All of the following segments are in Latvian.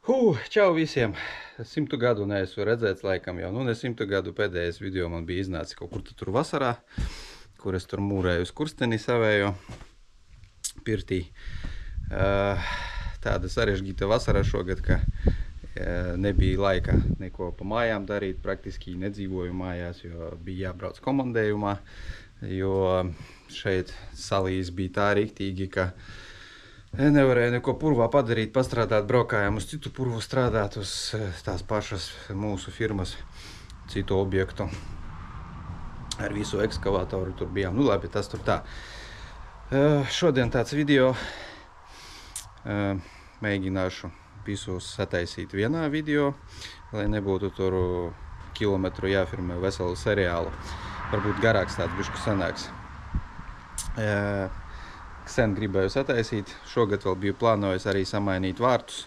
Čau visiem! 100 gadu neesmu redzēts laikam jau. Ne 100 gadu pēdējais video man bija iznācis kaut kur tur vasarā, kur es tur mūrēju uz kursteni savējo pirtī. Tāda sarežģīta vasara šogad, ka nebija laika neko pa mājām darīt. Praktiski nedzīvoju mājās, jo bija jābrauc komandējumā, jo šeit salīs bija tā riktīgi, ka nevarēju neko purvā padarīt, pastrādāt, braukājām uz citu purvu strādāt, uz tās pašas mūsu firmas citu objektu. Ar visu ekskavātoru tur bijām. Nu labi, tas tur tā. Šodien tāds video. Mēģināšu visus sataisīt vienā video, lai nebūtu tur kilometru jāfirmē veselu seriālu. Varbūt garāks tāds bišķi sanāks. Sen gribēju sataisīt, šogad vēl biju plānojis arī samainīt vārtus.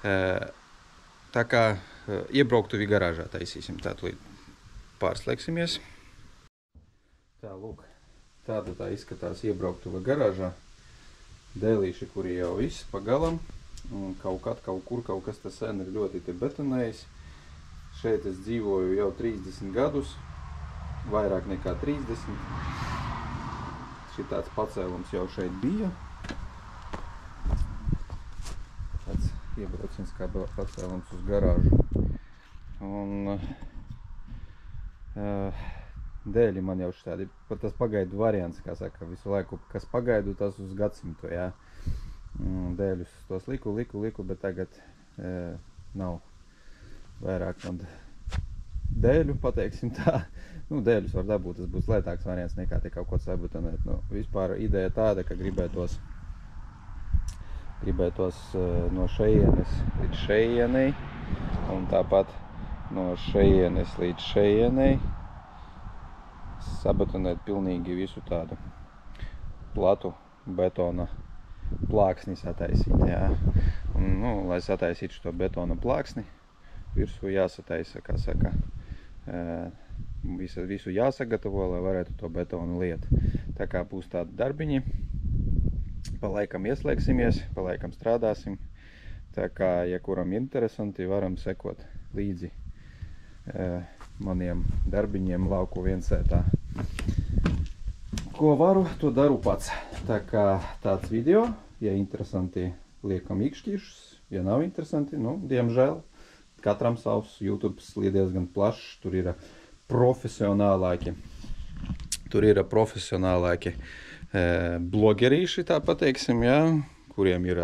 Tā kā iebrauktuvi garāžā taisīsim, tātad pārslēgsimies. Tā, lūk, tāda tā izskatās iebrauktuva garāžā. Dēlīši, kuri jau viss pagalam, un kaut kas tas sen ir ļoti te betonējis. Šeit es dzīvoju jau 30 gadus, vairāk nekā 30. Šitāds pacēlums jau šeit bija. Tāds iebrauciens kā pacēlums uz garāžu. Un dēļi man jau šitādi, pat tas pagaidu variants, kā saka, visu laiku, kas pagaidu, tas uz gadsimtu, jā. Dēļus tos liku, bet tagad nav vairāk man dēļu, pateiksim tā. Nu, dēļus var dabūt, tas būs lētāks variants nekā te kaut ko sabutonēt. Nu, vispār ideja tāda, ka gribētos no šejienes līdz šejienei, un tāpat no šejienes līdz šejienei sabutonēt pilnīgi visu tādu platu betona plāksni sataisīt, jā. Un, nu, lai sataisītu šo betona plāksni, virsū jāsataisa, kā saka, visu jāsagatavo, lai varētu to betonu liet. Tā kā būs tādi darbiņi, pa laikam ieslēgsimies, pa laikam strādāsim. Tā kā, ja kuram interesanti, varam sekot līdzi maniem darbiņiem lauku viensētā. Ko varu, to daru pats. Tā kā tāds video, ja interesanti, liekam ikšķīšus, ja nav interesanti, nu, diemžēl, katram savs. YouTube ir diezgan plašs, tur ir profesionālāki blogerīši, tā pateiksim, jā, kuriem ir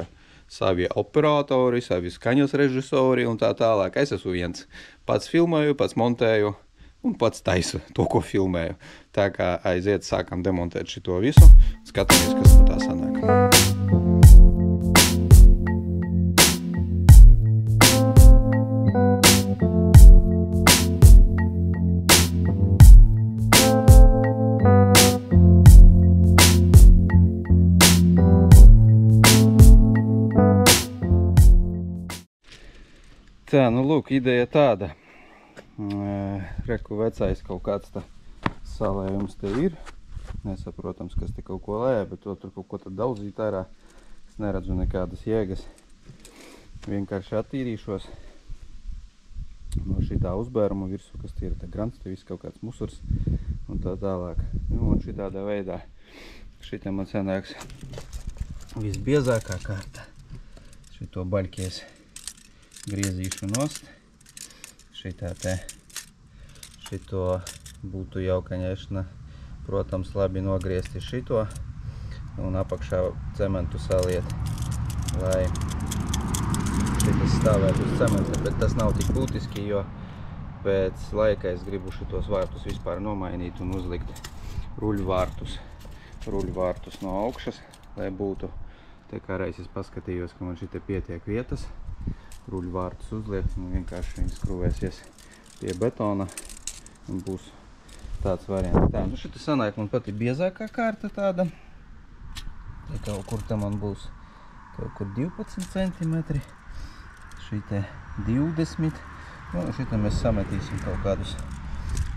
savi operatori, savi skaņas režisori un tā tālāk. Es esmu viens. Pats filmēju, pats montēju un pats taisu to, ko filmēju. Tā kā aiziet, sākam demontēt šito visu, skatāmies, kas no tā sanāk. Tā, nu lūk, ideja tāda. Reku vecais kaut kāds tā salējums te ir. Nesaprotams, kas te kaut ko lēja, bet to tur kaut ko tad daudzīt ārā. Es neredzu nekādas jēgas. Vienkārši attīrīšos no šitā uzbēruma virsū, kas tie ir tā grants, te viss kaut kāds musurs un tā tālāk. Nu, un šitādā veidā šitā man sanāks visbiezākā kārta. Šito baļkies griezīšu nost. Šito būtu jau, kaņešana, protams, labi nogriezti šito un apakšā cementu saliet, lai šitas stāvētu uz cementa, bet tas nav tik būtiski, jo pēc laika es gribu šitos vārtus vispār nomainīt un uzlikt ruļvārtus no augšas, lai būtu, te kā reiz es paskatījos, ka man šite pietiek vietas, ruļvārtus uzliekt un vienkārši viņi skruvēsies pie betona un būs tāds variants. Tā, nu šita sanāk man pati biezākā kārta tāda. Te kaut kur te man būs kaut kur 12 centimetri, šite 20. Nu, šita mēs sametīsim kaut kādus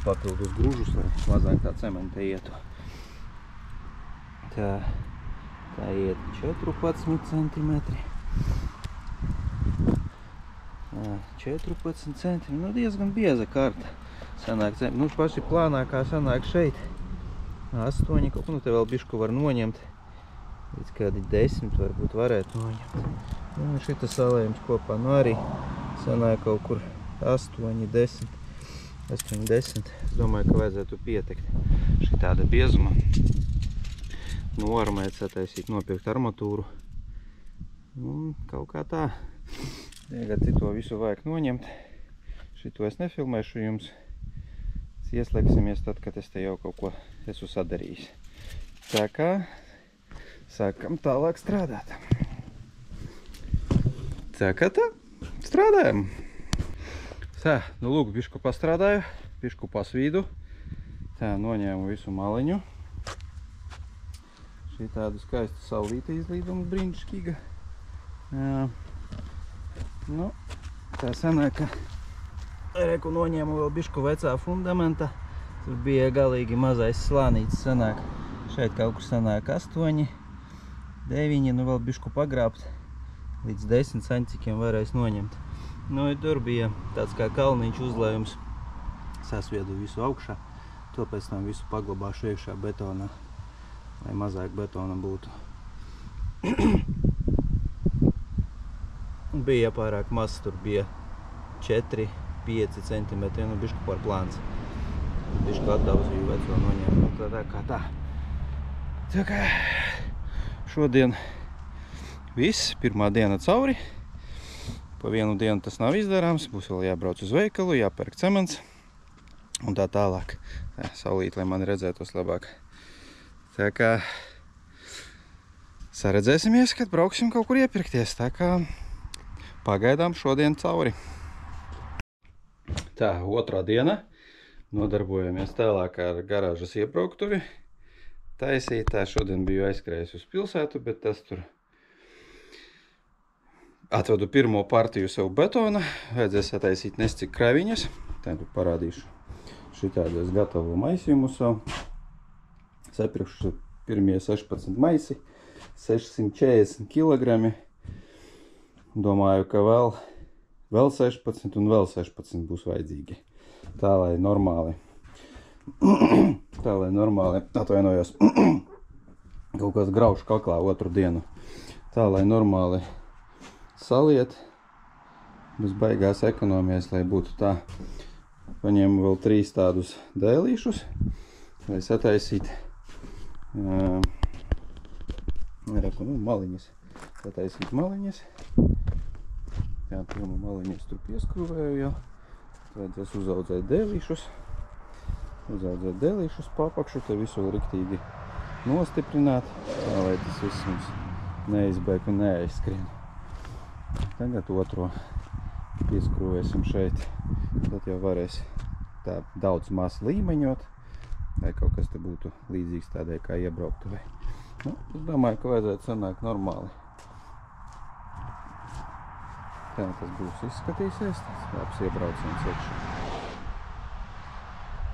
papildus grūžus, lai mazāk tā cementa ietu. Tā iet 14 centimetri. 14 centimetri, nu diezgan bieza karta. Sanāk, nu paši plānākā sanāk šeit 8 kaut ko, nu te vēl bišku var noņemt. Līdz kādi 10 varbūt varētu noņemt. Nu šita salējums kopā, nu arī sanāk kaut kur 8, 10. Es domāju, ka vajadzētu pietekt šitāda biezuma. Noarmēt, sataisīt, nopirkt armatūru. Un kaut kā tā. Tagad to visu vajag noņemt. Šito es nefilmēšu jums. Ieslēgsimies tad, kad es te jau kaut ko esmu sadarījis. Tā kā sākam tālāk strādāt. Tā kā tā, strādājam. Tā, nu lūk, bišku pastrādāju, bišku pasvīdu. Tā, noņēmu visu maliņu. Šī tāda skaista saulīta izlīduma brīnišķīga. Nu, tā sanāk, ka reku noņēmu vēl bišku vecā fundamenta. Tur bija galīgi mazais slānīts sanāk. Šeit kaut kur sanāk 8, 9, nu vēl bišku pagrābt. Līdz 10 saņcikiem varēs noņemt. Nu, tur bija tāds kā kalniņš uzlējums. Sasviedu visu augšā. To pēc tam visu paglabāšu iekšā betonā, lai mazāk betona būtu. Bija pārāk maz, tur bija 4, 5 centimetri, nu bišku par plāns. Bišku atdauzīju veco noņēmu, tā kā tā. Tā kā šodien viss, pirmā diena cauri. Pa vienu dienu tas nav izdarāms, būs vēl jābrauc uz veikalu, jāpērk cements un tā tālāk. Tā, saulīt, lai mani redzētos labāk. Tā kā saredzēsimies, kad brauksim kaut kur iepirkties. Tā kā pagaidām šodien cauri. Tā, otrā diena. Nodarbojamies tālāk ar garāžas iebrauktuvi. Taisīt, tā šodien biju aizskrējis uz pilsētu, bet tas tur atvedu pirmo partiju sev betona. Vajadzēs sataisīt nescik kraviņas. Tā tu parādīšu šitādu es gatavu maisījumu savu. Sapirkšu pirmie 16 maisi, 640 kg. Domāju, ka vēl 16 un vēl 16 būs vajadzīgi. Tā, lai normāli, atvainojos, kaut kāds graušu kaklā otru dienu. Tā, lai normāli saliet, bez baigās ekonomijas, lai būtu tā. Paņēmu vēl 3 tādus dēlīšus, lai sataisīt maliņas. Sataisīt maliņas. Jā, pirmo maliņas tur pieskrūvēju jau. Vajadzēs uzaudzēt dēlīšus papakšu, te visu riktīgi nostiprināt, tā, lai tas viss mums neizbēg un neaizskrien. Tagad otro pieskrūvēsim šeit, tad jau varēs tā daudz maz līmeņot, lai kaut kas te būtu līdzīgs tādai kā iebrauktuvei. Nu, es domāju, ka vajadzētu sanākt normāli. Tā tas būs izskatīsies, tas labs iebrauciens iekšā.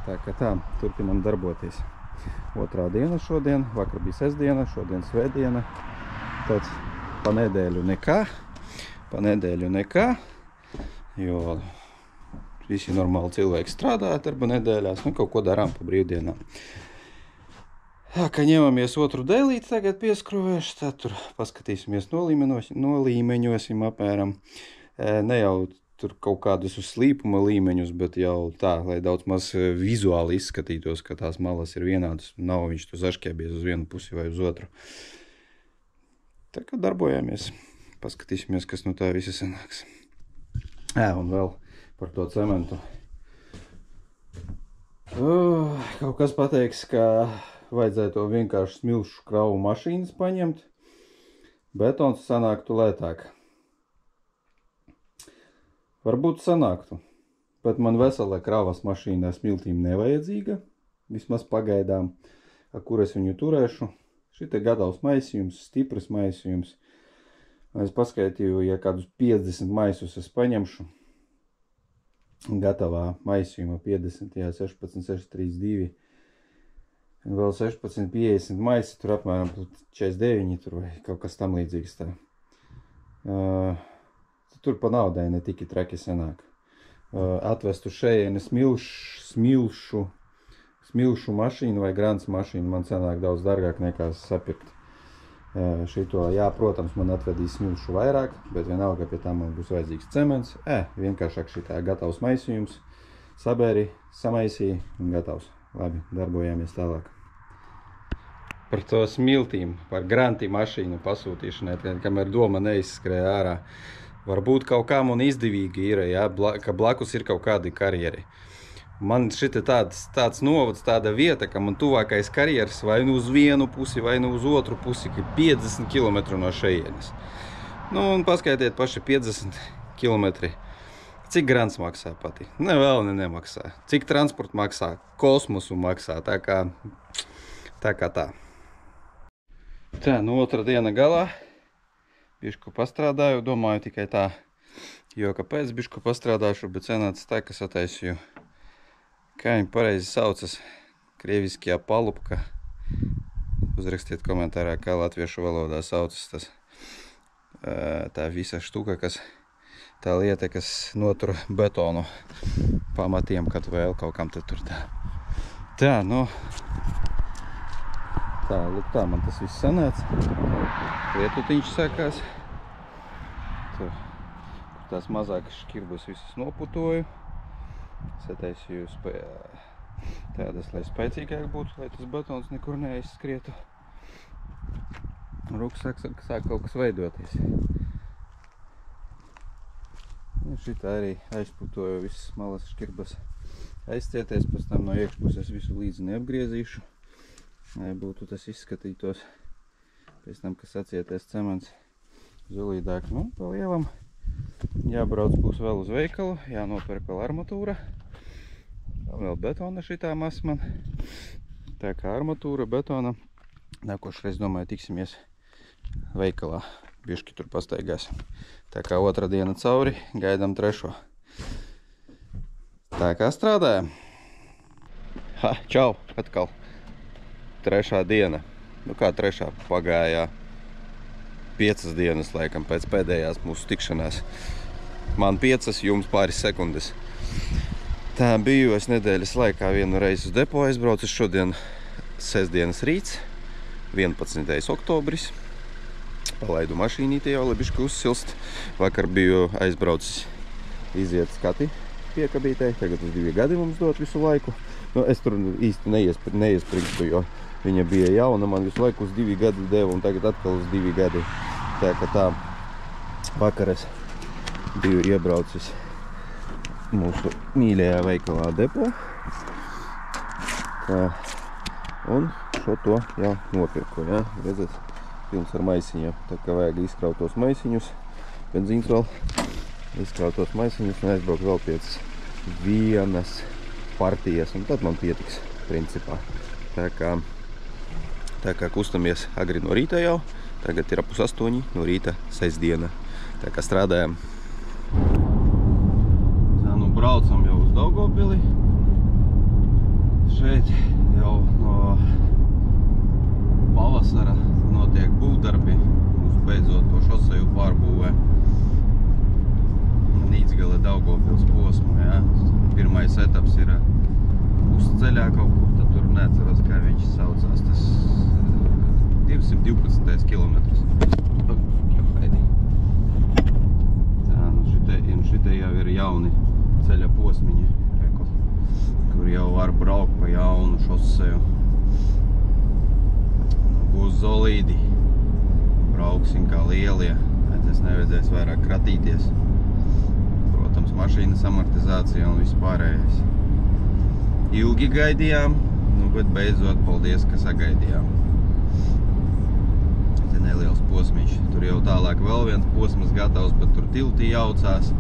Tā kā tā, turpinam darboties. Otrā diena šodien, vakar bija sestdiena, šodien svētdiena. Tad pa nedēļu nekā, jo visi normāli cilvēki strādā darba nedēļās, nu kaut ko darām pa brīvdienām. Tā kā ņemamies otru dēlīti tagad pieskrūvēšu, tad tur paskatīsimies nolīmeņosim apmēram. Ne jau tur kaut kādus uz slīpuma līmeņus, bet jau tā, lai daudz maz vizuāli izskatītos, ka tās malas ir vienādas. Nav viņš tu zašķēbies uz vienu pusi vai uz otru. Tā kā darbojamies. Paskatīsimies, kas no tā visa sanāks. Un vēl par to cementu. Kaut kas pateiks, ka vajadzētu vienkārši smilšu kravu mašīnas paņemt. Betons sanāktu lētāk. Varbūt sanāktu, bet man vesela kravas mašīnā smiltīm nevajadzīga, vismaz pagaidām, ar kur es viņu turēšu. Šite gatavs maisījums, stiprs maisījums. Es paskaitīju, ja kādus 50 maisus es paņemšu, gatavā maisījuma 50, 16, 632, vēl 16, 50 maisi, tur apmēram 49, tur vai kaut kas tam līdzīgs tā. tur pa naudai ne tiki traki sanāk. Atvestu šejieni smilšu mašīnu vai grants mašīnu man sanāk daudz dārgāk nekā sapirkt. Šito, jā, protams, man atvedīs smilšu vairāk, bet vienalga pie tā man būs vajadzīgs cements. Vienkāršāk šitā gatavs maisījums, sabēri, samaisīja un gatavs. Labi, darbojāmies tālāk. Par to smiltīm, par granti mašīnu pasūtīšanai, kamēr doma neizskrēja ārā. Varbūt kaut kā man izdevīgi ir, ja, ka blakus ir kaut kādi karjeri. Man šita tāds novads, tāda vieta, ka man tuvākais karjeras vai nu uz vienu pusi, vai nu uz otru pusi, ka 50 km no šejienes. Nu, un paskaitiet paši 50 km. Cik grants maksā pati? Ne, vēl nemaksā. Cik transporta maksā? Kosmosu maksā, tā kā tā. Tā, nu otra diena galā. Bišku pastrādāju, domāju tikai tā, jo kāpēc bišku pastrādāšu, bet sanāca tā, ka sataisīju, kā viņi pareizi saucas, krieviskajā palupka. Uzrakstiet komentārā, kā latviešu valodā saucas tas, tā visa štuka, tā lieta, kas notur betonu pamatiem, kad vēl kaut kam te tur tā. Tā, nu, tā, lūk tā, man tas viss sanāca. Lietutiņš sākās. Tur tās mazākas škirbas visas noputoju. Sataisīju tādas, lai spēcīgāk būtu, lai tas betons nekur neaizskrietu. Rūks sāk kaut kas veidoties. Šitā arī aizputoju visas malas škirbas aizcieties, pēc tam no iekšpuses visu līdzi neapgriezīšu. Lai būtu tas izskatītos, pēc tam, kas acieties cements zulīdāk. Nu, pa lielam jābrauc būs vēl uz veikalu, jānopērk vēl armatūra. Vēl betona šitā mas man. Tā kā armatūra, betona. Nākošreiz, domāju, tiksimies veikalā. Biški tur pastaigāsim. Tā kā otra diena cauri, gaidām trešo. Tā kā strādājam. Čau, atkal. Trešā diena. Nu kā trešā? Pagājā 5 dienas, laikam, pēc pēdējās mūsu tikšanās. Man 5, jums pāris sekundes. Tā biju es nedēļas laikā vienu reizi uz depo aizbraucu. Šodien sestdienas rīts, 11. oktobris. Palaidu mašīnīti jau, lai bišķi uzsilst. Vakar biju aizbraucis iziet skati piekabītei. Tagad uz 2 gadi mums dot visu laiku. Nu, es tur īsti neiesprigstu, jo viņa bija jauna, man visu laiku uz 2 gadi deva, un tagad atkal uz 2 gadi. Tā kā tā, vakar es biju iebraucis mūsu mīļajā veikalā depo. Tā, un šo to jau nopirku, ja, redzat, pilns ar maisiņiem. Tā kā vajag izkrautos maisiņus, benzīns vēl, izkrautos maisiņus un aizbraukt vēl pēc vienas partijas, un tad man pietiks, principā. Tā kā kustamies agri no rīta jau, tagad ir 7:30 no rīta, sestdiena. Tā kā strādājam. Tā, nu braucam jau uz Daugavpili. Šeit jau no pavasara notiek būvdarbi. Mums beidzot to šoseju pārbūvē. Nīcgale Daugavpils posmu, ja. Pirmais etaps ir pusceļā kaut kur, tad tur neatceros, kā viņš saucās. Tas 212. kilometrs. Tā, nu šitie jau ir jauni ceļa posmiņi, kur jau var braukt pa jaunu šoseju. Būs zolīdi. Brauksim kā lielie. Tas nevajadzēs vairāk kratīties. Protams, mašīnas amortizācija un viss pārējais. Ilgi gaidījām, nu, bet beidzot, paldies, ka sagaidījām. Te neliels posmiņš. Tur jau tālāk vēl viens posms gatavs, bet tur tilti jaucās.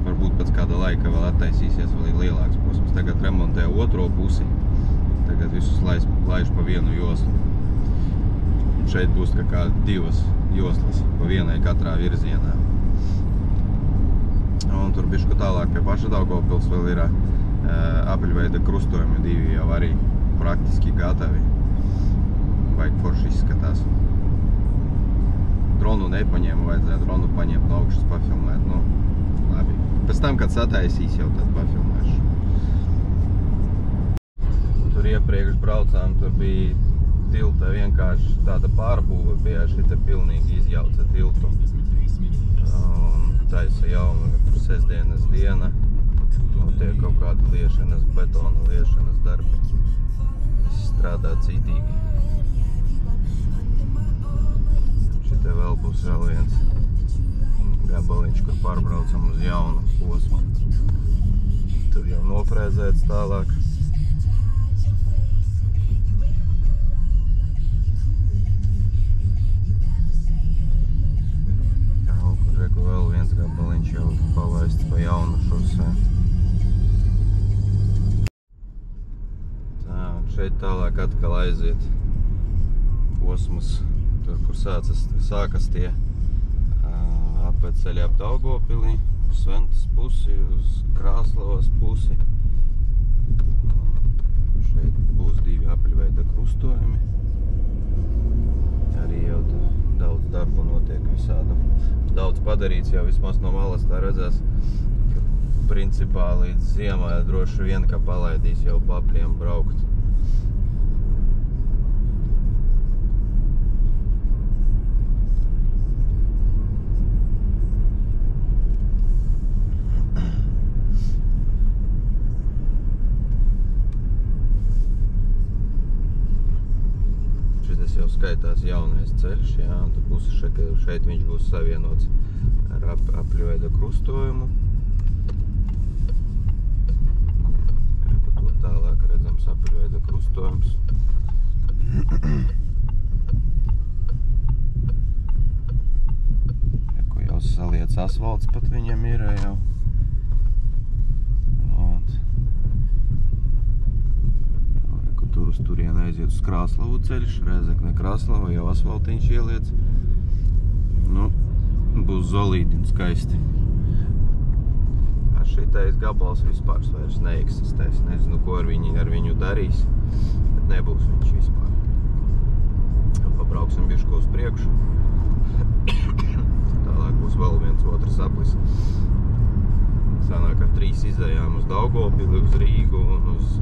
Varbūt pēc kāda laika vēl attaisīsies vēl lielāks posms. Tagad remontē otro pusi. Tagad visus laiž pa vienu joslu. Un šeit būs kā 2 joslas, pa vienai katrā virzienā. Un tur bišķi tālāk pie paša Daugavpils vēl ir apaļveida krustojumi 2 jau arī praktiski gatavi. Vajag forši izskatās. dronu nepaņēmu, vajadzēja dronu paņemt no augšas pafilmēt. Nu, labi. Pēc tam, kad sataisīs, jau tad pafilmēšu. Tur iepriekš braucām, tur bija tilta vienkārši tāda pārbūve, bija šita pilnīgi izjauca tiltu. Taisa jaunu, tur sestdienas diena, notiek kaut kāda liešanas, betona liešanas darbi. Strādā citīgi. Šite vēl būs vēl viens gabaliņš, kur pārbraucam uz jaunu posmu. Tur jau nofrēzēts tālāk. Reku vēl viens gabaliņš jau palaists pa jaunu šosē. Tā, un šeit tālāk atkal aiziet posmas, tur, kur sākas tie apveceļi ap Daugavpili, uz Sventas pusi, uz Krāslavas pusi. Šeit būs 2 apļveida krustojumi. Arī jau daudz darbu notiek visādu. Daudz padarīts jau vismaz no malas tā redzēs, ka principā līdz ziemai droši vien, ka palaidīs jau pa apļiem braukt. Šitas jau skaitās jaunais ceļš, jā, un tu pusi šeit viņš būs savienots ar apļveida krustojumu. Tur tālāk redzams apļveida krustojums. Jau saliec asfalts pat viņam ir jau. Tur uz turienu aiziet uz Krāslavu ceļš, Rēzekne Krāslava, jau asfaltiņš ieliec. Nu, būs zolīdini skaisti. Šitais gabals vispār vairs neeksistēs. Nezinu, ko ar viņu darīs, bet nebūs viņš vispār. Pabrauksim bišķi uz priekšu. Tālāk būs vēl viens otrs aplis. Sanāk ar 3 izējām uz Daugavpili, uz Rīgu un uz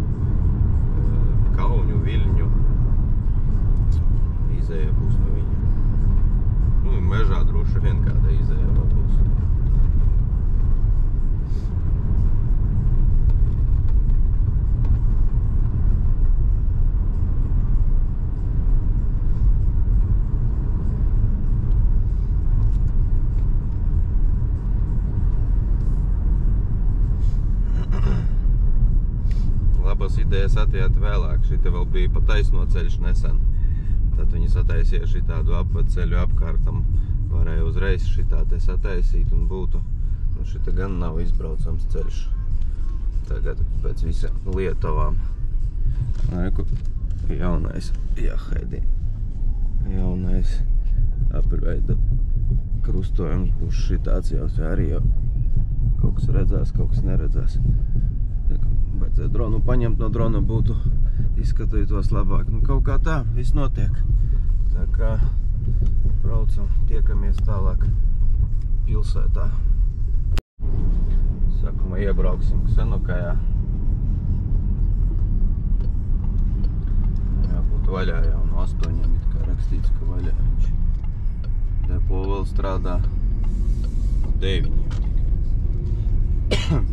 Kauņu, Viļņu. Izēja būs no viņa. Nu, mežā droši vien kāda izēja vēl būs. Labas idejas atjāt vēlāk. Šita vēl bija pa taisno ceļš nesen. Tad viņi sataisīja šitādu apveceļu apkārtam. Varēja uzreiz šitā te sataisīt un būtu. Un šita gan nav izbraucams ceļš. Tagad pēc visiem Lietuvām. Laiku jaunais, jāhaidī. Jaunais apļveida krustojums būs šitāds jau arī jau. Kaut kas redzēs, kaut kas neredzēs. Vajadzēja dronu paņemt, no drona būtu izskatītos labāk. Nu, kaut kā tā, viss notiek. Tā kā braucam, tiekamies tālāk pilsētā. Sākumā iebrauksim Ksenokajā. Jābūt vaļā jau no 8, it kā rakstīts, ka vaļā viņš. Depo vēl strādā no 9 tikai.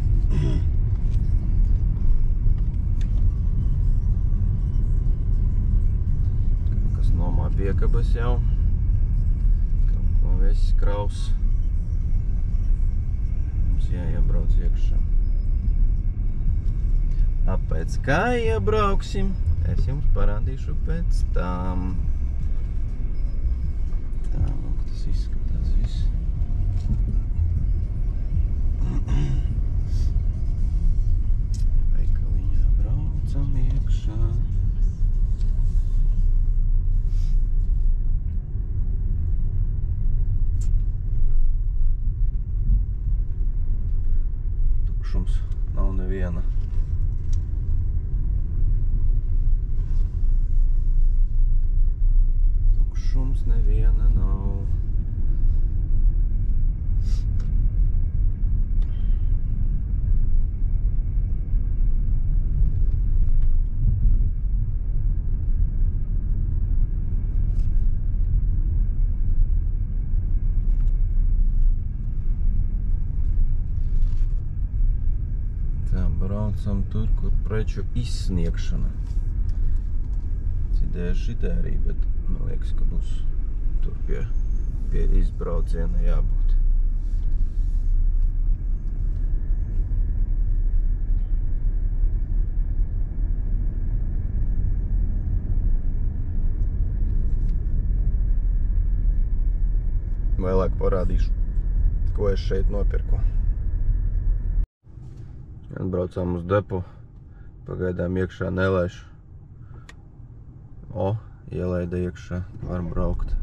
Nomā piekabas jau. Kaut ko viss kraus. Mums jāiebrauc iekšā. Pēc kā iebrauksim, es jums parādīšu pēc tam. Tā, lūk, tas izskatās viss. Veikaliņā braucam iekšā. Nav neviena. Tukšums neviena nav. braucam tur, kur preču izsniegšana. Cidēja šitā arī, bet man liekas, ka būs tur pie izbrauciena jābūt. Vēlāk parādīšu, ko es šeit nopirku. Atbraucām uz depu, pagaidām iekšā nelaišu. O, ielaida iekšā, var braukt.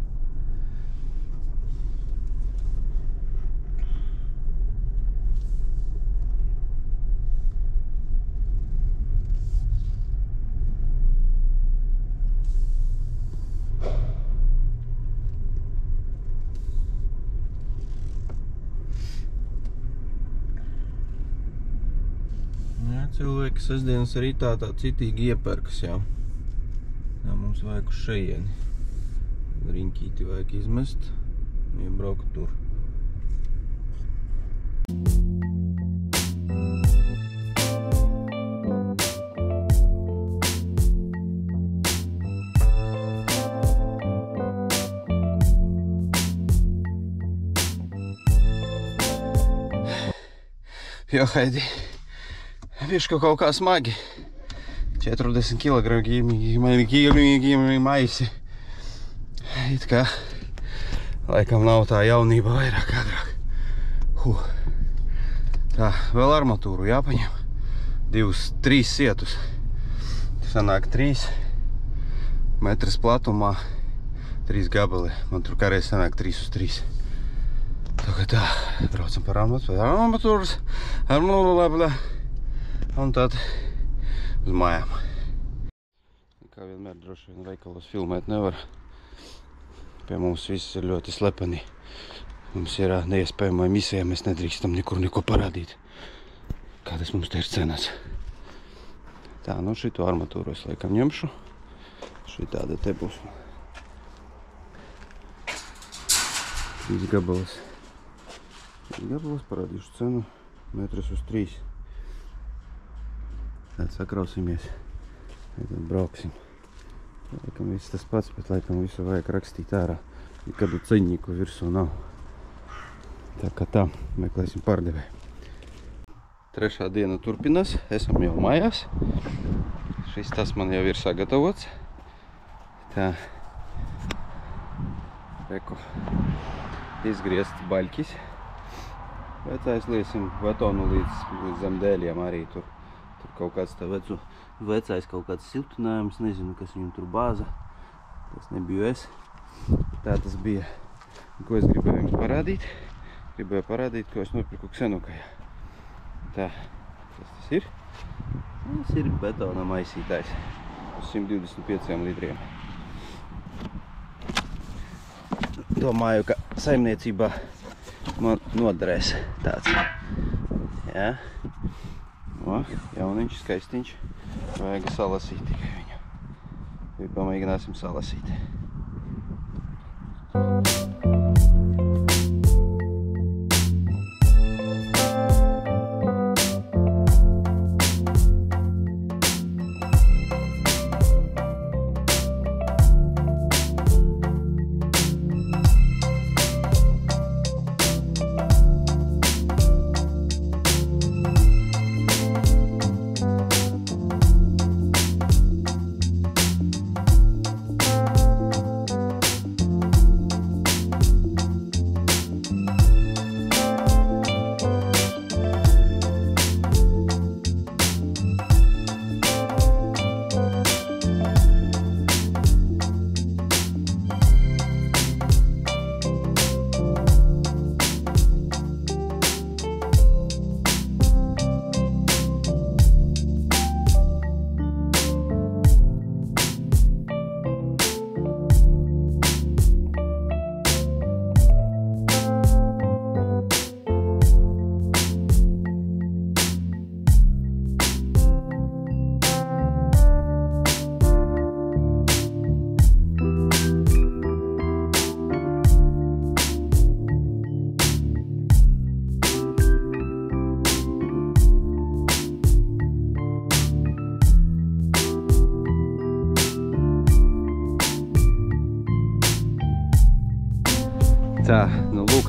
Cilvēki sestdienas rītā tā citīgi iepērkas jau. Tā mums vajag uz šeieni. Riņķīti vajag izmest un iebraukt tur. Jo, Haidi. Višku kaut kā smagi. 40 kg maisi. It kā laikam nav tā jaunība vairāk agrāk. Tā, vēl armatūru jāpaņem. 2-3 sietus. Sanāk 3 metras platumā, 3 gabali. Man tur kāreiz sanāk 3 uz 3. Tagad tā, braucam par armatūras. Un tad uz mājām. Kā vienmēr droši vien veikalos filmēt nevar. Pie mums viss ir ļoti slepeni. Mums ir neiespējamai misija, mēs nedrīkstam nekur neko parādīt. Kādas mums te ir cenas. Tā, nu šito armatūru es laikam ņemšu. Šitāda te būs. 3 gabalas. 3 gabalas parādīšu cenu. Metras uz 3. Tad sakrausimies, tad brauksim. Laikam viss tas pats, bet laikam visu vajag rakstīt ārā. Nekādu ceņņiku virsū nav. Tā kā tā, meklēsim pārdevēju. 3. diena turpinās, esam jau mājās. Šis tas man jau ir sagatavots. Tā. Reku. Izgriezt baļķis. Vecais liesim betonu līdz zem dēļiem arī tur. Kaut kāds tā vecais kaut kāds siltinājums, nezinu, kas viņam tur bāza. Tas nebiju es. Tā tas bija. Ko es gribēju jums parādīt? Gribēju parādīt, ko es nopirku Ksenukajā. Tā, tas ir. Tas ir betona maisītājs. Uz 125 litriem. Domāju, ka saimniecībā man noderēs tāds. Jā. O, jauniņš, skaistiņš. Vajag salasīt tikai viņu. Pamēģināsim salasīt.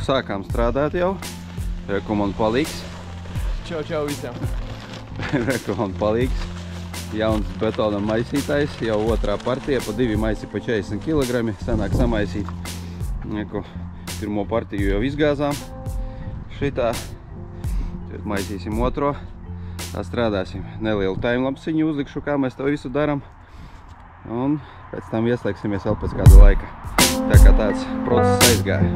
sākām strādāt jau. Reku man palīgs. Čau visiem. Reku man palīgs. Jauns betona maisītājs, jau otrā partija, pa 2 maisi pa 40 kg. Sanāk samaisīt. Reku, pirmo partiju jau izgāzām. Šitā. Tad maisīsim otro. Tā strādāsim. Nelielu timelapsiņu uzlikšu, kā mēs to visu daram. Un pēc tam ieslēgsimies vēl pēc kāda laika. Tā kā tāds process aizgāja.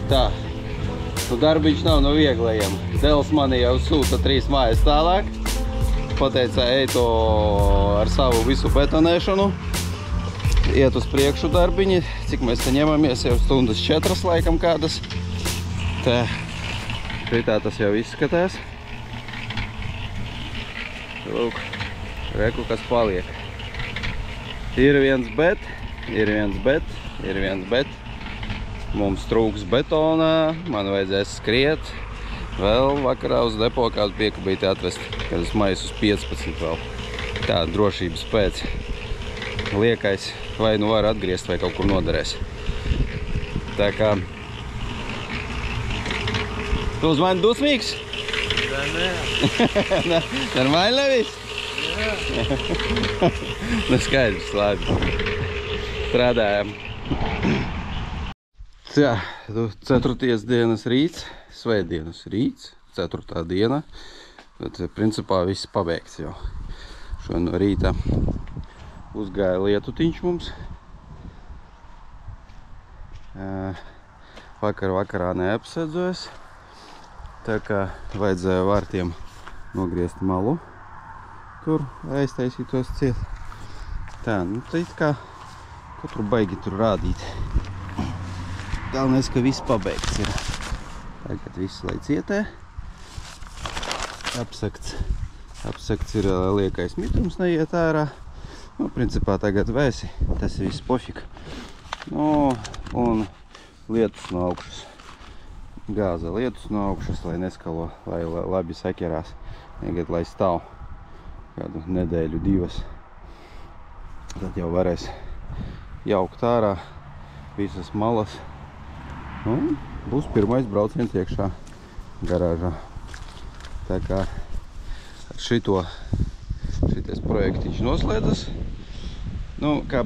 Tā, darbiņš nav no vieglajiem. Dēls mani jau sūta 3 mājas tālāk. Pateica, ej to ar savu visu betonēšanu. Iet uz priekšu darbiņi. Cik mēs te ņemamies, jau stundas 4 laikam kādas. Tā, šitā tas jau izskatās. Lūk, reku, kas paliek. Ir viens bet. Mums trūks betonā, man vajadzēs skriet. Vēl vakarā uz depo kādu piekabīti atvest, kad es maisu uz 15 vēl. Tā, drošības pēc. Liekais, vai nu var atgriezt, vai kaut kur noderēs. Tā kā... Tu uz mani dusmīgs? Nē. Normāli nevis? Jā. Nu skaidrs, labi. Strādājam. Jā, 4. dienas rīts, svētdienas rīts, 4. diena. Bet, principā, viss pabeigts jau. Šo no rīta uzgāja lietutiņš mums. Vakarā neapsēdzos. Tā kā vajadzēja vārtiem nogriezt malu. Tur aiztaisītos ciet. Tā, nu tā it kā, ko tur baigi tur rādīt. Galvenais, ka viss pabeigts ir. Tagad viss lai cietē. Apsakts ir liekais mitrums neiet ārā. Nu, principā tagad vēsi. Tas ir viss pofik. Nu, un lietus no augšas. Gāza lietus no augšas, lai neskalo, lai labi saķerās. Tagad, lai stāv kādu nedēļu 2. Tad jau varēs jaukt ārā visas malas. Un būs pirmais brauciens iekšā garāžā. Tā kā ar šitais projektiņš noslēdzas. Nu, kā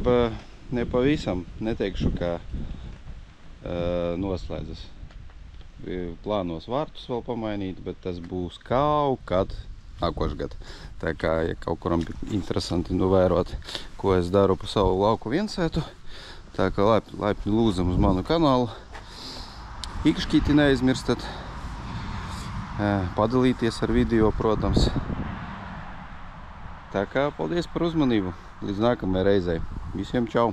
nepavisam, neteikšu, ka noslēdzas. Plānos vārtus vēl pamainīt, bet tas būs kaut kad nākošgad. Tā kā, ja kaut kuram interesanti novērot, ko es daru pa savu lauku viensētu, tā kā laipni lūdzam uz manu kanālu. Ikšķīti neaizmirstat, padalīties ar video, protams. Tā kā paldies par uzmanību. Līdz nākamajai reizei. Visiem čau!